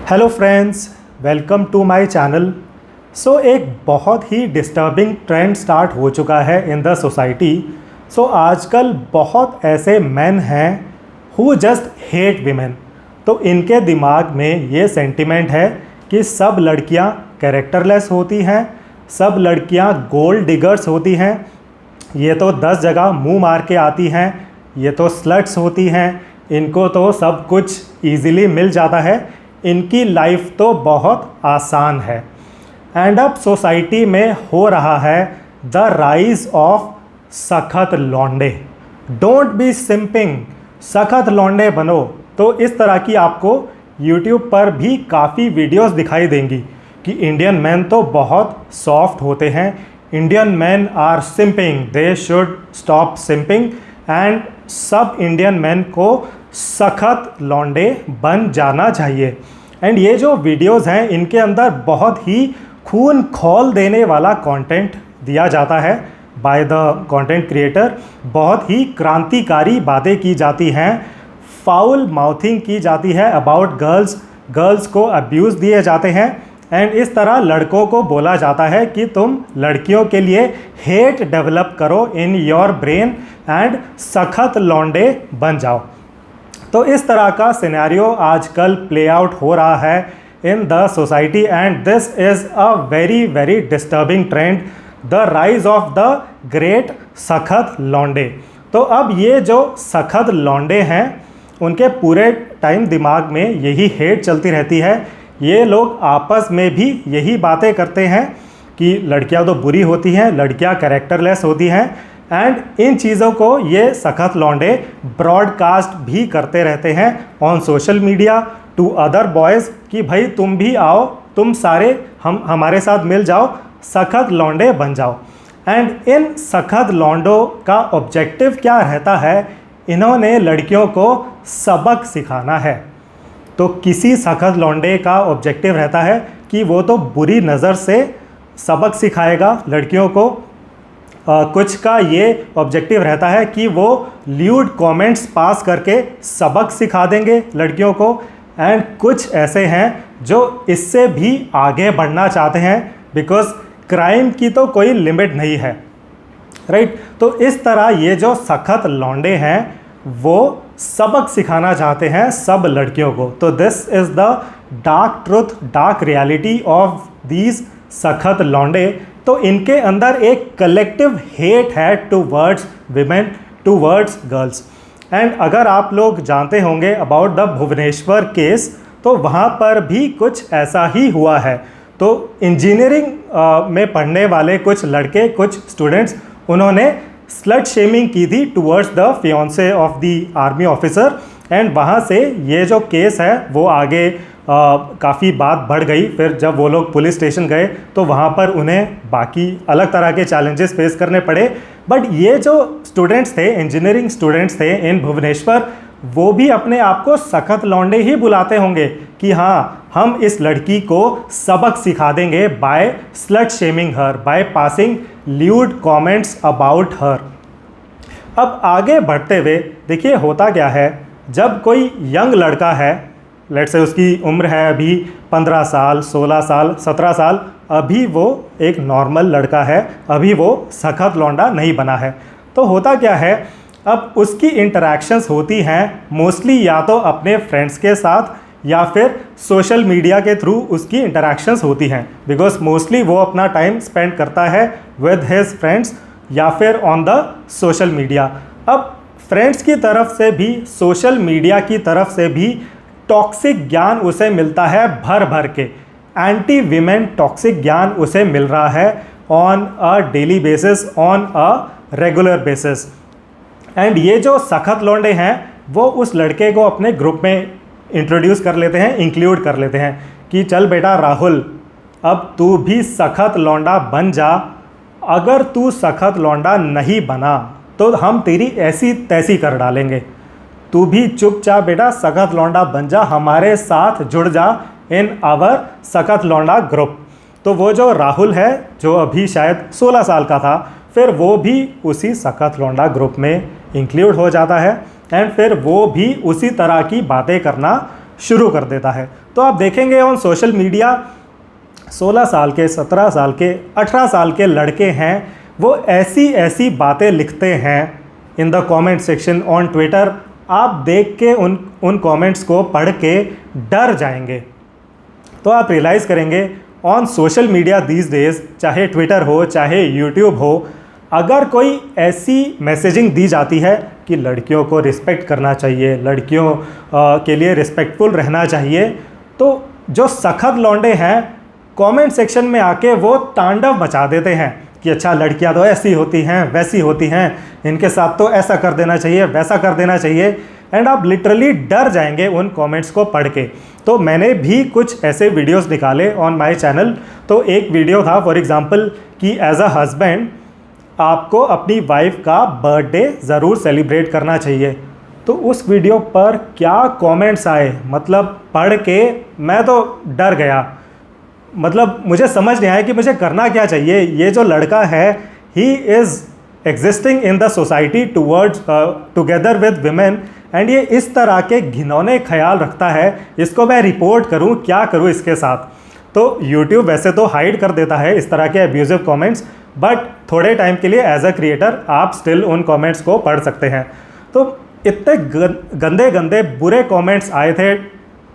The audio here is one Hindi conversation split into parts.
Hello friends, welcome to my channel. So एक बहुत ही डिस्टर्बिंग ट्रेंड स्टार्ट हो चुका है इन द सोसाइटी। सो आजकल बहुत ऐसे मेन हैं हु जस्ट हेट वीमेन। तो इनके दिमाग में ये सेंटिमेंट है कि सब लड़कियां कैरेक्टरलेस होती हैं, सब लड़कियां गोल्ड डिगर्स होती हैं, ये तो 10 जगह मुंह मार के आती हैं, ये तो स्लट्स होती हैं, इनको तो सब कुछ ईज़िली मिल जाता है, इनकी लाइफ तो बहुत आसान है। एंड अब सोसाइटी में हो रहा है द राइज ऑफ सखत लौंडे। डोंट बी सिंपिंग, सखत लौंडे बनो। तो इस तरह की आपको यूट्यूब पर भी काफ़ी वीडियोस दिखाई देंगी कि इंडियन मैन तो बहुत सॉफ्ट होते हैं, Indian man are simping, they should stop simping, and सब इंडियन मैन को सखत लौंडे बन जाना चाहिए। एंड ये जो वीडियोस हैं इनके अंदर बहुत ही खून खौल देने वाला कंटेंट दिया जाता है बाय द कंटेंट क्रिएटर। बहुत ही क्रांतिकारी बातें की जाती हैं, फाउल माउथिंग की जाती है अबाउट गर्ल्स, गर्ल्स को अब्यूज़ दिए जाते हैं। एंड इस तरह लड़कों को बोला जाता है कि तुम लड़कियों के लिए हेट डेवलप करो इन योर ब्रेन एंड सखत लौंडे बन जाओ। तो इस तरह का सिनेरियो आजकल प्ले आउट हो रहा है in the society and this is a very very disturbing trend, the rise of the great सखत लौंडे। तो अब ये जो सखत लौंडे हैं उनके पूरे टाइम दिमाग में यही हेट चलती रहती है। ये लोग आपस में भी यही बातें करते हैं कि लड़कियां तो बुरी होती हैं, लड़कियां कैरेक्टरलेस होती हैं, एंड इन चीज़ों को ये सखत लौंडे ब्रॉडकास्ट भी करते रहते हैं on social media to other boys कि भाई तुम भी आओ, तुम सारे हमारे साथ मिल जाओ, सखत लौंडे बन जाओ। एंड इन सखत लौंडों का ऑब्जेक्टिव क्या रहता है? इन्होंने लड़कियों को सबक सिखाना है। तो किसी सखत लौंडे का ऑब्जेक्टिव रहता है कि वो तो बुरी नज़र से सबक सिखाएगा लड़कियों को, कुछ का ये ऑब्जेक्टिव रहता है कि वो ल्यूड कमेंट्स पास करके सबक सिखा देंगे लड़कियों को, एंड कुछ ऐसे हैं जो इससे भी आगे बढ़ना चाहते हैं बिकॉज क्राइम की तो कोई लिमिट नहीं है, राइट। तो इस तरह ये जो सखत लौंडे हैं वो सबक सिखाना चाहते हैं सब लड़कियों को। तो this is the dark truth, dark reality of these सखत लौंडे। तो इनके अंदर एक कलेक्टिव हेट है towards women, towards girls. And अगर आप लोग जानते होंगे अबाउट द भुवनेश्वर केस, तो वहाँ पर भी कुछ ऐसा ही हुआ है। तो इंजीनियरिंग में पढ़ने वाले कुछ लड़के, कुछ स्टूडेंट्स, उन्होंने स्लट शेमिंग की थी towards the fiance of the army officer, and वहाँ से ये जो केस है वो आगे काफ़ी बात बढ़ गई। फिर जब वो लोग पुलिस स्टेशन गए तो वहाँ पर उन्हें बाकी अलग तरह के चैलेंजेस फेस करने पड़े। बट ये जो स्टूडेंट्स थे, इंजीनियरिंग स्टूडेंट्स थे इन भुवनेश्वर, वो भी अपने आप को सखत लौंडे ही बुलाते होंगे कि हाँ, हम इस लड़की को सबक सिखा देंगे by slut shaming her, by passing lewd comments about her. अब आगे बढ़ते हुए देखिए होता क्या है, जब कोई यंग लड़का है, लेट्स से उसकी उम्र है अभी 15 साल, 16 साल, 17 साल, अभी वो एक नॉर्मल लड़का है, अभी वो सखत लौंडा नहीं बना है। तो होता क्या है, अब उसकी इंटरेक्शंस होती हैं मोस्टली या तो अपने फ्रेंड्स के साथ या फिर सोशल मीडिया के थ्रू उसकी इंटरेक्शंस होती हैं, बिकॉज मोस्टली वो अपना टाइम स्पेंड करता है विद हिज फ्रेंड्स या फिर ऑन द सोशल मीडिया। अब फ्रेंड्स की तरफ से भी, सोशल मीडिया की तरफ से भी टॉक्सिक ज्ञान उसे मिलता है भर भर के, एंटी वीमेन टॉक्सिक ज्ञान उसे मिल रहा है on a daily basis, on a regular basis. And ये जो सखत लौंडे हैं वो उस लड़के को अपने ग्रुप में इंट्रोड्यूस कर लेते हैं, इंक्लूड कर लेते हैं कि चल बेटा राहुल, अब तू भी सखत लौंडा बन जा, अगर तू सखत लौंडा नहीं बना तो हम तेरी ऐसी तैसी कर डालेंगे, तू भी चुपचाप बेटा सखत लौंडा बन जा, हमारे साथ जुड़ जा इन आवर सखत लौंडा ग्रुप। तो वो जो राहुल है जो अभी शायद 16 साल का था, फिर वो भी उसी सखत लौंडा ग्रुप में इंक्लूड हो जाता है एंड फिर वो भी उसी तरह की बातें करना शुरू कर देता है। तो आप देखेंगे ऑन सोशल मीडिया 16 साल के, 17 साल के, 18 साल के लड़के हैं, वो ऐसी ऐसी बातें लिखते हैं in the comment section on Twitter. आप देख के उन कमेंट्स को पढ़ के डर जाएंगे। तो आप रियलाइज़ करेंगे on social media these days, चाहे ट्विटर हो चाहे यूट्यूब हो, अगर कोई ऐसी मैसेजिंग दी जाती है कि लड़कियों को रिस्पेक्ट करना चाहिए, लड़कियों के लिए रिस्पेक्टफुल रहना चाहिए, तो जो सख्त लौंडे हैं कमेंट सेक्शन में आके वो तांडव मचा देते हैं कि अच्छा लड़कियां तो ऐसी होती हैं, वैसी होती हैं, इनके साथ तो ऐसा कर देना चाहिए, वैसा कर देना चाहिए। एंड आप लिटरली डर जाएंगे उन कमेंट्स को पढ़ के। तो मैंने भी कुछ ऐसे वीडियोस निकाले ऑन माय चैनल। तो एक वीडियो था फॉर एग्जांपल कि एज अ हस्बैंड आपको अपनी वाइफ का बर्थडे ज़रूर सेलिब्रेट करना चाहिए। तो उस वीडियो पर क्या कमेंट्स आए, मतलब पढ़ के मैं तो डर गया। मतलब मुझे समझ नहीं आया कि मुझे करना क्या चाहिए। ये जो लड़का है he is existing in the society towards together with women, and ये इस तरह के घिनौने ख्याल रखता है, इसको मैं रिपोर्ट करूं, क्या करूं इसके साथ। तो YouTube वैसे तो हाइड कर देता है इस तरह के अब्यूजिव कमेंट्स, बट थोड़े टाइम के लिए एज अ क्रिएटर आप स्टिल उन कमेंट्स को पढ़ सकते हैं। तो इतने गंदे गंदे बुरे कमेंट्स आए थे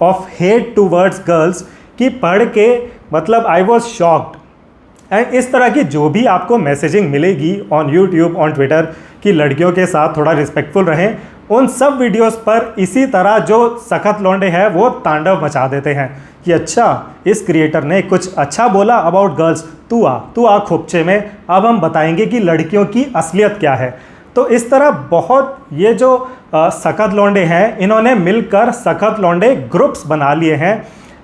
ऑफ हेट टूवर्ड्स गर्ल्स कि पढ़ के मतलब आई वॉज शॉक्ड। एंड इस तरह की जो भी आपको मैसेजिंग मिलेगी ऑन यूट्यूब, ऑन ट्विटर कि लड़कियों के साथ थोड़ा रिस्पेक्टफुल रहें, उन सब वीडियोस पर इसी तरह जो सख्त लौंडे हैं वो तांडव मचा देते हैं कि अच्छा इस क्रिएटर ने कुछ अच्छा बोला अबाउट गर्ल्स, तू आ खोपचे में, अब हम बताएंगे कि लड़कियों की असलियत क्या है। तो इस तरह बहुत ये जो सख्त लौंडे हैं, इन्होंने मिलकर सख्त लौंडे ग्रुप्स बना लिए हैं,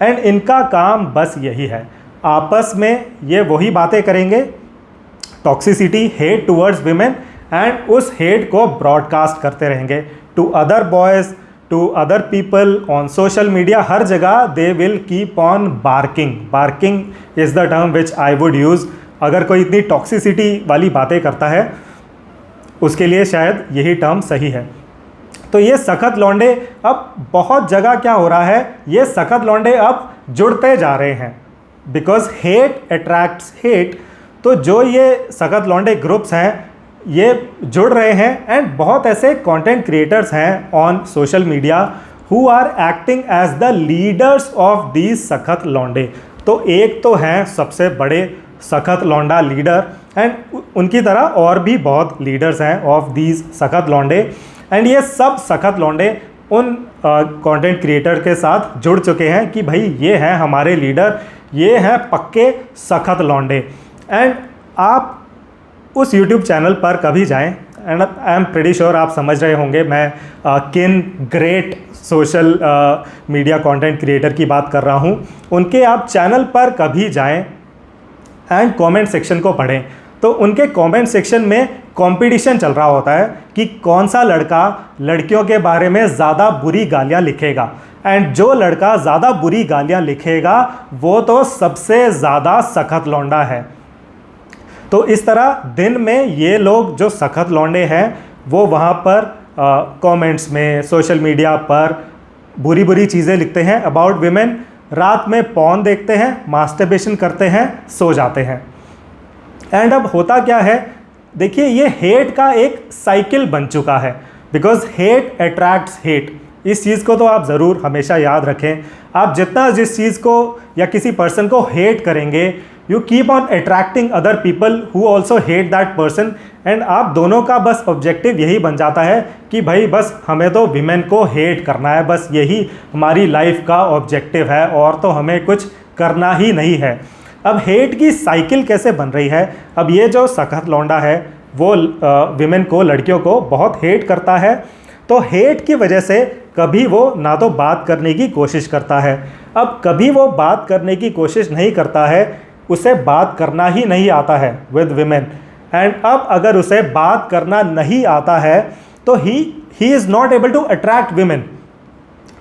एंड इनका काम बस यही है, आपस में ये वही बातें करेंगे, toxicity, hate towards women, and उस हेट को ब्रॉडकास्ट करते रहेंगे to other boys, to other people on social media. हर जगह they will keep on barking is the term which I would use. अगर कोई इतनी टॉक्सिसिटी वाली बातें करता है उसके लिए शायद यही टर्म सही है। तो ये सख्त लौंडे अब बहुत जगह क्या हो रहा है, ये सख्त लौंडे अब जुड़ते जा रहे हैं, बिकॉज हेट अट्रैक्ट्स हेट। तो जो ये सख्त लौंडे ग्रुप्स हैं ये जुड़ रहे हैं, एंड बहुत ऐसे कंटेंट क्रिएटर्स हैं on social media who are acting as the leaders of these सख्त लौंडे। तो एक तो हैं सबसे बड़े सख्त लौंडा लीडर, एंड उनकी तरह और भी बहुत लीडर्स हैं ऑफ दीज सख्त लौंडे, एंड ये सब सख्त लौंडे उन कंटेंट क्रिएटर के साथ जुड़ चुके हैं कि भाई ये हैं हमारे लीडर, ये हैं पक्के सख्त लौंडे। एंड आप उस YouTube चैनल पर कभी जाएं, and I am pretty sure आप समझ रहे होंगे मैं किन great social media content creator की बात कर रहा हूं। उनके आप चैनल पर कभी जाएं एंड कमेंट सेक्शन को पढ़ें, तो उनके कमेंट सेक्शन में कंपटीशन चल रहा होता है कि कौन सा लड़का लड़कियों के बारे में ज़्यादा बुरी गालियाँ लिखेगा, एंड जो लड़का ज़्यादा बुरी गालियाँ लिखेगा वो तो सबसे ज़्यादा सख्त लौंडा है। तो इस तरह दिन में ये लोग जो सख्त लौंडे हैं वो वहाँ पर कमेंट्स में, सोशल मीडिया पर बुरी बुरी चीज़ें लिखते हैं अबाउट विमेन, रात में पॉर्न देखते हैं, मास्टरबेशन करते हैं, सो जाते हैं। एंड अब होता क्या है, देखिए ये हेट का एक साइकिल बन चुका है, बिकॉज हेट अट्रैक्ट्स हेट। इस चीज़ को तो आप ज़रूर हमेशा याद रखें। आप जितना जिस चीज़ को या किसी पर्सन को हेट करेंगे, you keep on attracting other people who also hate that person, and आप दोनों का बस ऑब्जेक्टिव यही बन जाता है कि भाई बस हमें तो विमेन को हेट करना है, बस यही हमारी लाइफ का ऑब्जेक्टिव है, और तो हमें कुछ करना ही नहीं है। अब हेट की साइकिल कैसे बन रही है, अब ये जो सख्त लौंडा है वो विमेन को, लड़कियों को बहुत हेट करता है। तो हेट की वजह से कभी वो ना तो बात करने की कोशिश करता है, अब कभी वो बात करने की कोशिश नहीं करता है, उसे बात करना ही नहीं आता है विद विमेन। एंड अब अगर उसे बात करना नहीं आता है तो he is not able to attract women.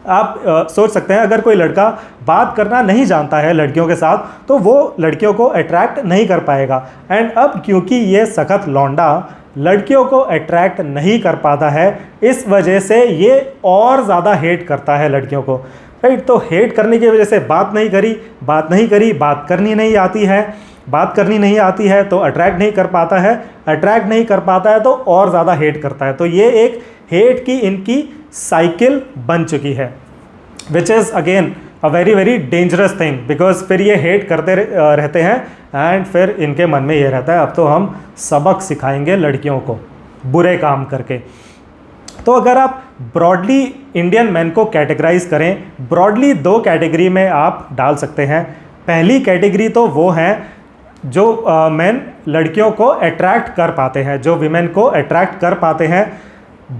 आप सोच सकते हैं अगर कोई लड़का बात करना नहीं जानता है लड़कियों के साथ तो वो लड़कियों को अट्रैक्ट नहीं कर पाएगा। एंड अब क्योंकि ये सख्त लौंडा लड़कियों को अट्रैक्ट नहीं कर पाता है, इस वजह से ये और ज़्यादा हेट करता है लड़कियों को। राइट। तो हेट करने की वजह से बात नहीं करी, बात करनी नहीं आती है, बात करनी नहीं आती है तो अट्रैक्ट नहीं कर पाता है, अट्रैक्ट नहीं कर पाता है तो और ज़्यादा हेट करता है। तो ये एक हेट की इनकी साइकिल बन चुकी है, which is again a very very dangerous thing, because फिर ये हेट करते रहते हैं एंड फिर इनके मन में ये रहता है अब तो हम सबक सिखाएंगे लड़कियों को बुरे काम करके। तो अगर आप ब्रॉडली इंडियन मैन को कैटेगराइज करें, ब्रॉडली 2 कैटेगरी में आप डाल सकते हैं। पहली कैटेगरी तो वो हैं जो मैन लड़कियों को अट्रैक्ट कर पाते हैं, जो विमेन को अट्रैक्ट कर पाते हैं।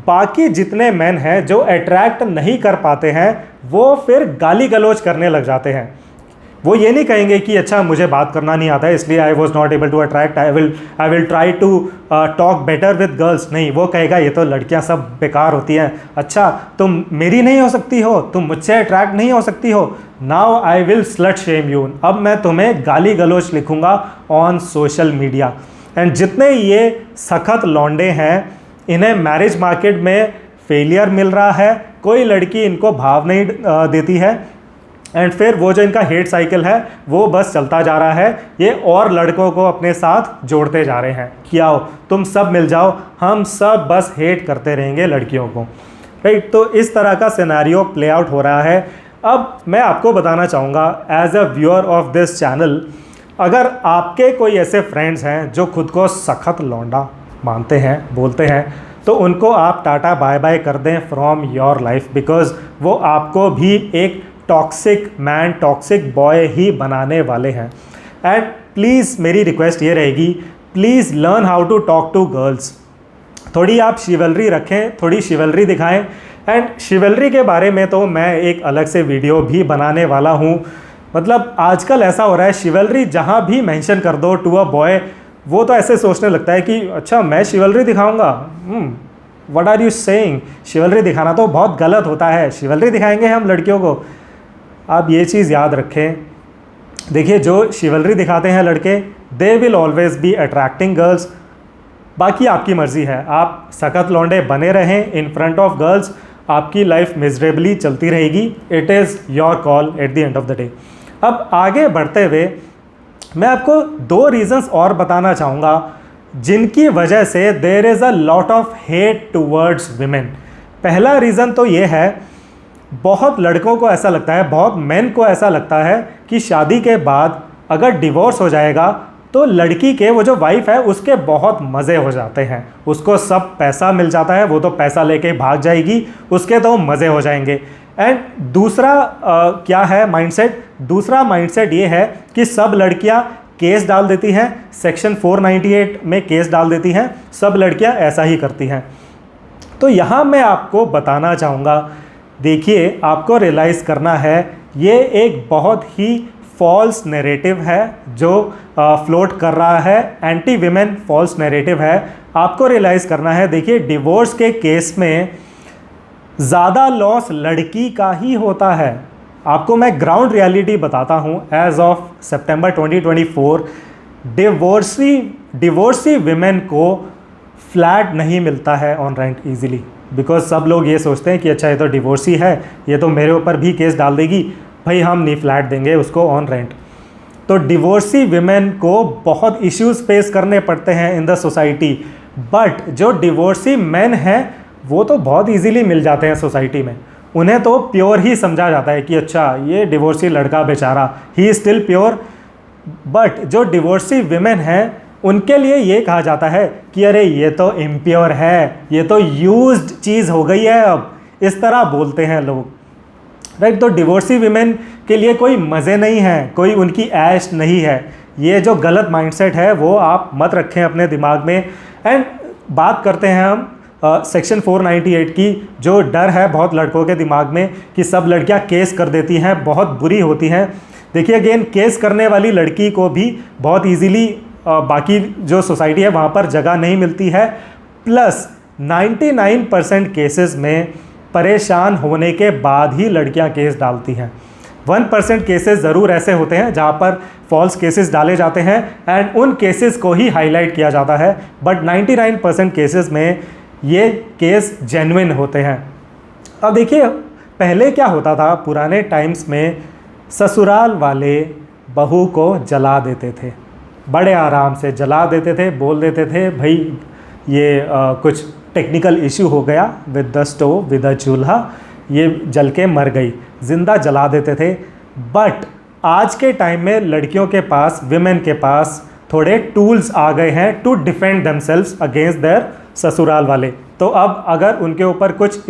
बाकी जितने मैन हैं जो अट्रैक्ट नहीं कर पाते हैं वो फिर गाली गलौज करने लग जाते हैं। वो ये नहीं कहेंगे कि अच्छा मुझे बात करना नहीं आता है इसलिए I was not able to attract, I will try to talk better with girls. नहीं, वो कहेगा ये तो लड़कियां सब बेकार होती हैं, अच्छा तुम मेरी नहीं हो सकती हो, तुम मुझसे अट्रैक्ट नहीं हो सकती हो, now I will slut shame you. अब मैं तुम्हें गाली गलौज लिखूंगा ऑन सोशल मीडिया। एंड जितने ये सख्त लौंडे हैं इन्हें मैरिज मार्केट में फेलियर मिल रहा है, कोई लड़की इनको भाव नहीं देती है एंड फिर वो जो इनका हेट साइकिल है वो बस चलता जा रहा है। ये और लड़कों को अपने साथ जोड़ते जा रहे हैं कि आओ तुम सब मिल जाओ, हम सब बस हेट करते रहेंगे लड़कियों को, राइट। तो इस तरह का सिनेरियो प्ले आउट हो रहा है। अब मैं आपको बताना चाहूँगा as a viewer of this channel, अगर आपके कोई ऐसे फ्रेंड्स हैं जो खुद को सख्त लौंडा मानते हैं, बोलते हैं, तो उनको आप टाटा बाय बाय कर दें फ्रॉम योर लाइफ, बिकॉज वो आपको भी एक टॉक्सिक मैन, टॉक्सिक बॉय ही बनाने वाले हैं। एंड प्लीज़ मेरी रिक्वेस्ट ये रहेगी, please learn how to talk to girls. थोड़ी आप शिवलरी रखें, थोड़ी शिवलरी दिखाएं। एंड शिवलरी के बारे में तो मैं एक अलग से वीडियो भी बनाने वाला हूँ। मतलब आजकल ऐसा हो रहा है शिवलरी जहाँ भी मेंशन कर दो टू अ बॉय, वो तो ऐसे सोचने लगता है कि अच्छा मैं शिवलरी दिखाऊंगा, what are you saying, chivalry दिखाना तो बहुत गलत होता है, शिवलरी दिखाएंगे हम लड़कियों को। आप ये चीज़ याद रखें, देखिए जो शिवलरी दिखाते हैं लड़के, they will always be attracting girls. बाकी आपकी मर्ज़ी है, आप सख्त लौंडे बने रहें इन फ्रंट ऑफ गर्ल्स, आपकी लाइफ मिजरेबली चलती रहेगी, it is your call at the end of the day. अब आगे बढ़ते हुए मैं आपको 2 रीज़न्स और बताना चाहूँगा जिनकी वजह से there is a lot of hate towards women. पहला रीज़न तो ये है, बहुत लड़कों को ऐसा लगता है, बहुत मेन को ऐसा लगता है कि शादी के बाद अगर डिवोर्स हो जाएगा तो लड़की के वो जो वाइफ है उसके बहुत मज़े हो जाते हैं, उसको सब पैसा मिल जाता है, वो तो पैसा लेके भाग जाएगी, उसके तो मज़े हो जाएंगे। एंड दूसरा क्या है माइंडसेट, दूसरा माइंडसेट ये है कि सब लड़कियां केस डाल देती हैं, सेक्शन 498 में केस डाल देती हैं, सब लड़कियां ऐसा ही करती हैं। तो यहाँ मैं आपको बताना चाहूँगा, देखिए आपको रियलाइज़ करना है ये एक बहुत ही फॉल्स नैरेटिव है जो फ्लोट कर रहा है, एंटी विमेन फॉल्स नैरेटिव है। आपको रियलाइज़ करना है, देखिए डिवोर्स के केस में ज़्यादा लॉस लड़की का ही होता है। आपको मैं ग्राउंड रियलिटी बताता हूँ, एज ऑफ सितंबर 2024 डिवोर्सी विमेन को फ्लैट नहीं मिलता है ऑन रेंट ईजिली, बिकॉज सब लोग ये सोचते हैं कि अच्छा ये तो डिवोर्सी है, ये तो मेरे ऊपर भी केस डाल देगी, भाई हम नहीं फ्लैट देंगे उसको ऑन रेंट। तो डिवोर्सी विमेन को बहुत इश्यूज़ फेस करने पड़ते हैं इन द सोसाइटी, बट जो डिवोर्सी मैन हैं वो तो बहुत इजीली मिल जाते हैं सोसाइटी में। उन्हें तो प्योर ही समझा जाता है कि अच्छा ये डिवोर्सी लड़का बेचारा, he is still pure. But जो डिवोर्सी विमेन हैं उनके लिए ये कहा जाता है कि अरे ये तो इम्प्योर है, ये तो यूज्ड चीज़ हो गई है, अब इस तरह बोलते हैं लोग, राइट। तो डिवोर्सी विमेन के लिए कोई मज़े नहीं है, कोई उनकी ऐश नहीं है। ये जो गलत माइंडसेट है वो आप मत रखें अपने दिमाग में। एंड बात करते हैं हम सेक्शन 498 की, जो डर है बहुत लड़कों के दिमाग में कि सब लड़कियां केस कर देती हैं, बहुत बुरी होती हैं। देखिए अगेन, केस करने वाली लड़की को भी बहुत इजीली बाकी जो सोसाइटी है वहाँ पर जगह नहीं मिलती है। प्लस 99% केसेस में परेशान होने के बाद ही लड़कियां केस डालती हैं। 1% केसेस ज़रूर ऐसे होते हैं जहाँ पर फॉल्स केसेस डाले जाते हैं एंड उन केसेस को ही हाईलाइट किया जाता है, बट 99% केसेस में ये केस जेन्युइन होते हैं। अब देखिए पहले क्या होता था पुराने टाइम्स में, ससुराल वाले बहू को जला देते थे, बड़े आराम से जला देते थे, बोल देते थे भाई ये कुछ टेक्निकल इशू हो गया with the stove, with the चूल्हा, ये जल के मर गई, ज़िंदा जला देते थे। बट आज के टाइम में लड़कियों के पास, विमेन के पास थोड़े टूल्स आ गए हैं to defend themselves against their ससुराल वाले। तो अब अगर उनके ऊपर कुछ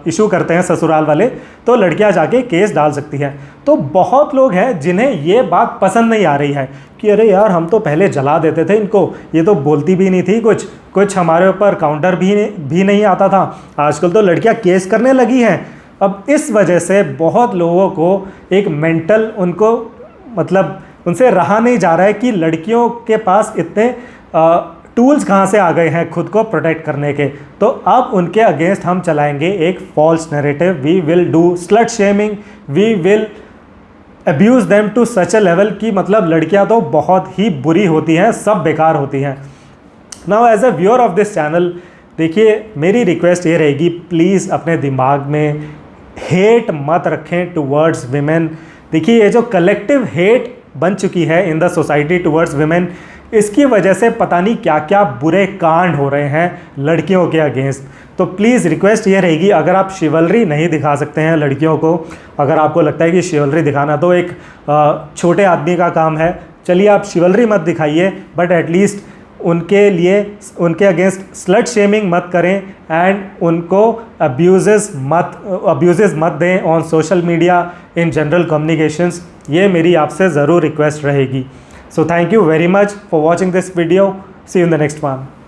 इशू करते हैं ससुराल वाले, तो लड़कियां जाके केस डाल सकती हैं। तो बहुत लोग हैं जिन्हें ये बात पसंद नहीं आ रही है कि अरे यार हम तो पहले जला देते थे इनको, ये तो बोलती भी नहीं थी कुछ हमारे ऊपर काउंटर भी नहीं आता था, आजकल तो लड़कियां केस करने लगी हैं। अब इस वजह से बहुत लोगों को एक मेंटल, उनको मतलब उनसे रहा नहीं जा रहा है कि लड़कियों के पास इतने टूल्स कहाँ से आ गए हैं खुद को प्रोटेक्ट करने के। तो अब उनके अगेंस्ट हम चलाएंगे एक false narrative, we will do slut shaming, we will abuse them to such a level कि मतलब लड़कियां तो बहुत ही बुरी होती हैं, सब बेकार होती हैं। Now as a viewer of this channel, देखिए मेरी रिक्वेस्ट ये रहेगी, प्लीज़ अपने दिमाग में हेट मत रखें टुवर्ड्स विमेन। देखिए ये जो कलेक्टिव हेट बन चुकी है in the society towards women, इसकी वजह से पता नहीं क्या क्या बुरे कांड हो रहे हैं लड़कियों के अगेंस्ट। तो प्लीज़ रिक्वेस्ट ये रहेगी, अगर आप शिवलरी नहीं दिखा सकते हैं लड़कियों को, अगर आपको लगता है कि शिवलरी दिखाना तो एक छोटे आदमी का काम है, चलिए आप शिवलरी मत दिखाइए, बट एटलीस्ट उनके लिए, उनके अगेंस्ट स्लट शेमिंग मत करें एंड उनको अब्यूज़ मत दें on social media, in general communications. ये मेरी आपसे ज़रूर रिक्वेस्ट रहेगी। So thank you very much for watching this video. See you in the next one.